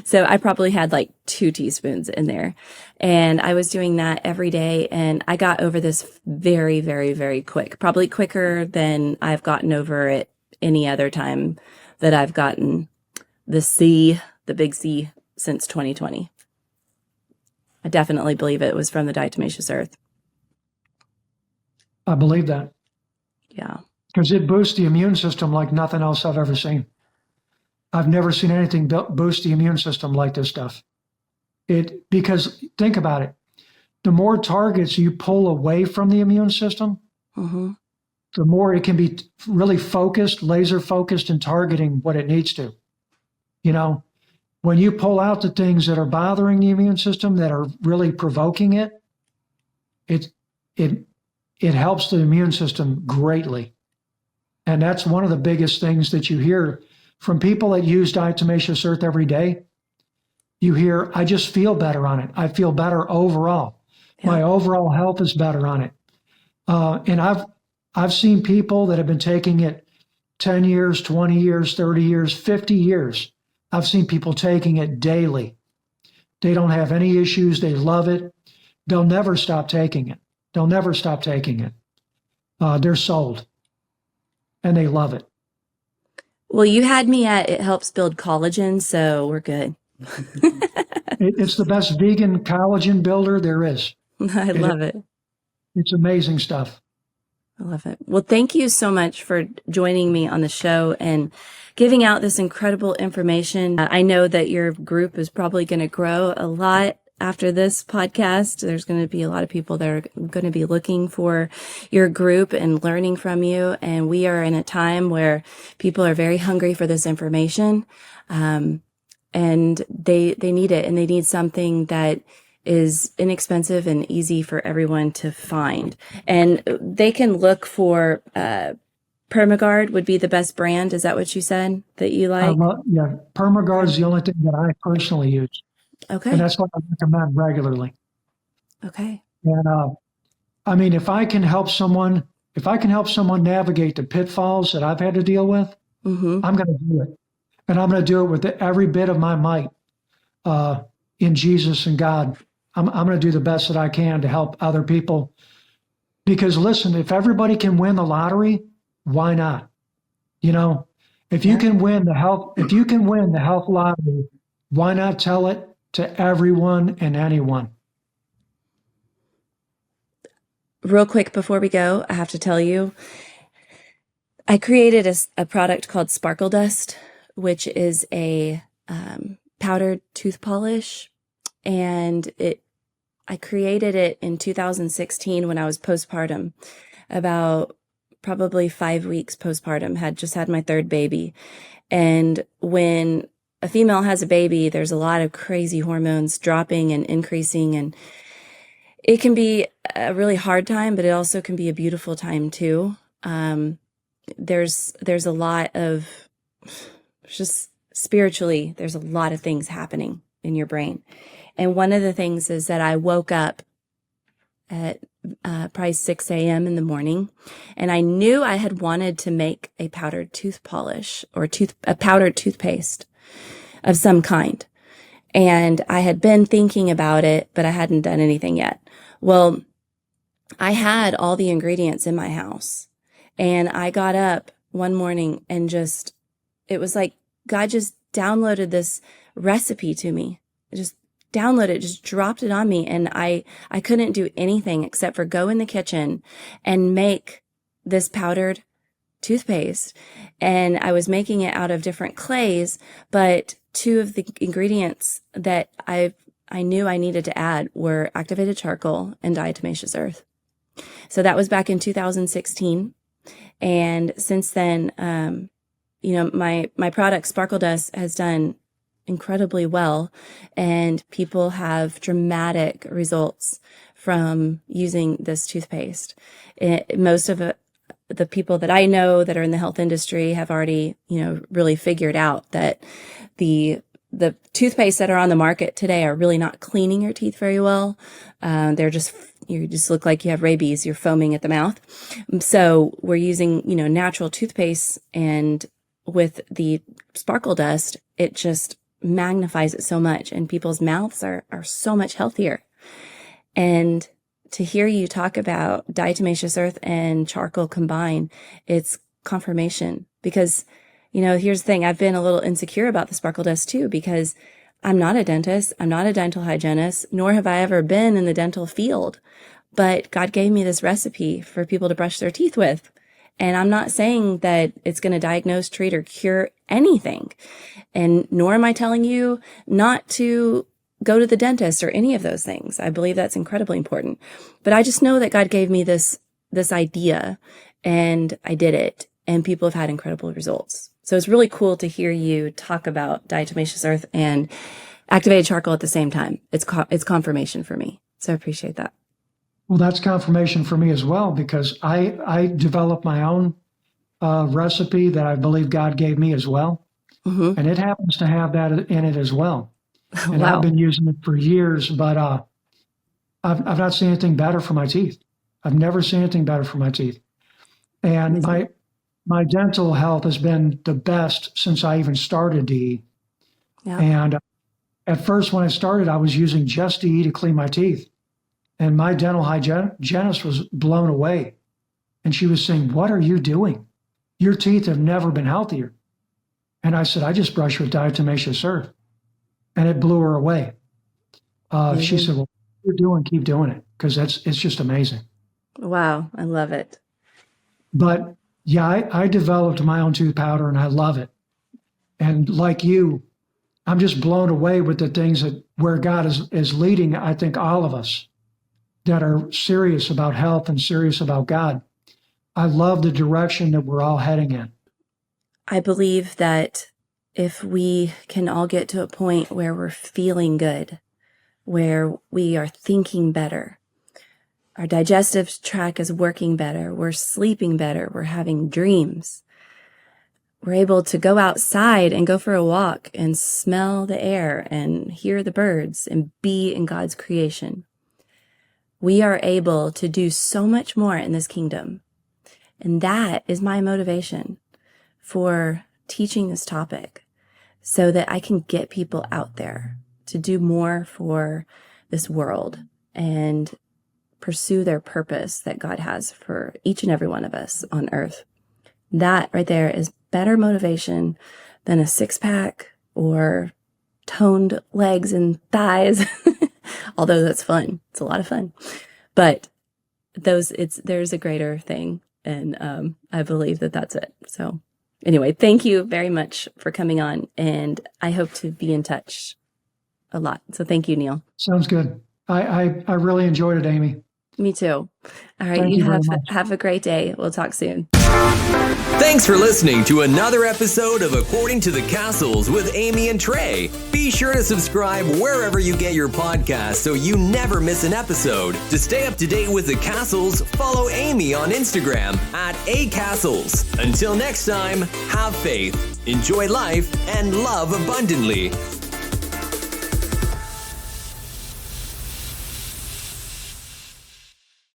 So I probably had like 2 teaspoons in there, and I was doing that every day. And I got over this very, very, very quick, probably quicker than I've gotten over it any other time that I've gotten the big C since 2020. I definitely believe it was from the diatomaceous earth. I believe that Yeah. because it boosts the immune system like nothing else I've ever seen. I've never seen anything boost the immune system like this stuff. Because think about it, the more targets you pull away from the immune system, Mm-hmm. the more it can be really focused, laser focused, and targeting what it needs to. You know, when you pull out the things that are bothering the immune system, that are really provoking it, it helps the immune system greatly. And that's one of the biggest things that you hear from people that use diatomaceous earth every day. You hear, I just feel better on it. I feel better overall. Yeah. My overall health is better on it. And I've seen people that have been taking it 10 years, 20 years, 30 years, 50 years. I've seen people taking it daily. They don't have any issues. They love it. They'll never stop taking it. They'll never stop taking it. They're sold, and they love it. Well, you had me at it helps build collagen, so we're good. It's the best vegan collagen builder there is. I love it. It's amazing stuff. I love it. Well, thank you so much for joining me on the show and giving out this incredible information. I know that your group is probably going to grow a lot after this podcast. There's going to be a lot of people that are going to be looking for your group and learning from you. And we are in a time where people are very hungry for this information. And they need it, and they need something that is inexpensive and easy for everyone to find. And they can look for, Permagard would be the best brand. Is that what you said that you like? Permagard is the only thing that I personally use. Okay. And that's what I recommend regularly. Okay. And I mean, if I can help someone navigate the pitfalls that I've had to deal with, Mm-hmm. I'm going to do it. And I'm going to do it with every bit of my might in Jesus and God. I'm going to do the best that I can to help other people Because listen, if everybody can win the lottery, why not? You know, if you Yeah. can win the health, if you can win the health lottery, why not tell it to everyone and anyone? Real quick before we go, I have to tell you, I created a product called Sparkle Dust, which is a powdered tooth polish, and I created it in 2016 when I was postpartum, about probably 5 weeks postpartum, had just had my third baby. And when a female has a baby, there's a lot of crazy hormones dropping and increasing, and it can be a really hard time, but it also can be a beautiful time too. There's a lot of, just spiritually, there's a lot of things happening in your brain. And one of the things is that I woke up at probably 6 a.m. in the morning, and I knew I had wanted to make a powdered tooth polish or a powdered toothpaste of some kind. And I had been thinking about it, but I hadn't done anything yet. Well, I had all the ingredients in my house, and I got up one morning and it was like God just downloaded this recipe to me. Just downloaded it, just dropped it on me. And I couldn't do anything except for go in the kitchen and make this powdered toothpaste. And I was making it out of different clays, but two of the ingredients that I knew I needed to add were activated charcoal and diatomaceous earth. So that was back in 2016. And since then, my product Sparkle Dust has done incredibly well, and people have dramatic results from using this toothpaste. Most of the people that I know that are in the health industry have already, really figured out that the toothpaste that are on the market today are really not cleaning your teeth very well. You just look like you have rabies. You're foaming at the mouth. So we're using, natural toothpaste, and with the Sparkle Dust, it just magnifies it so much, and people's mouths are so much healthier. And to hear you talk about diatomaceous earth and charcoal combined, it's confirmation, because, here's the thing. I've been a little insecure about the Sparkle Dust too, because I'm not a dentist. I'm not a dental hygienist, nor have I ever been in the dental field. But God gave me this recipe for people to brush their teeth with. And I'm not saying that it's going to diagnose, treat, or cure anything. And nor am I telling you not to go to the dentist or any of those things. I believe that's incredibly important. But I just know that God gave me this idea, and I did it, and people have had incredible results. So it's really cool to hear you talk about diatomaceous earth and activated charcoal at the same time. It's confirmation for me. So I appreciate that. Well, that's confirmation for me as well, because I developed my own recipe that I believe God gave me as well. Mm-hmm. And it happens to have that in it as well. And Wow. I've been using it for years, but I've not seen anything better for my teeth. I've never seen anything better for my teeth. And my dental health has been the best since I even started DE. Yeah. And at first, when I started, I was using just DE to clean my teeth. And my dental hygienist was blown away. And she was saying, "What are you doing? Your teeth have never been healthier." And I said, "I just brush with diatomaceous earth." And it blew her away. She said, "Well, what you're doing, keep doing it, because it's just amazing." Wow. I love it. But yeah, I developed my own tooth powder, and I love it. And like you, I'm just blown away with the things where God is leading, I think, all of us that are serious about health and serious about God. I love the direction that we're all heading in. I believe that if we can all get to a point where we're feeling good, where we are thinking better, our digestive tract is working better, we're sleeping better, we're having dreams, we're able to go outside and go for a walk and smell the air and hear the birds and be in God's creation, we are able to do so much more in this kingdom. And that is my motivation for teaching this topic, so that I can get people out there to do more for this world and pursue their purpose that God has for each and every one of us on earth. That right there is better motivation than a six-pack or toned legs and thighs. Although that's fun. It's a lot of fun. But there's a greater thing. And I believe that that's it. So anyway, thank you very much for coming on. And I hope to be in touch a lot. So thank you, Neil. Sounds good. I really enjoyed it, Amy. Me too. All right. Thank you very much. Have a great day. We'll talk soon. Thanks for listening to another episode of According to the Castles with Amy and Trey. Be sure to subscribe wherever you get your podcasts so you never miss an episode. To stay up to date with the Castles, follow Amy on Instagram at @acastles. Until next time, have faith, enjoy life, and love abundantly.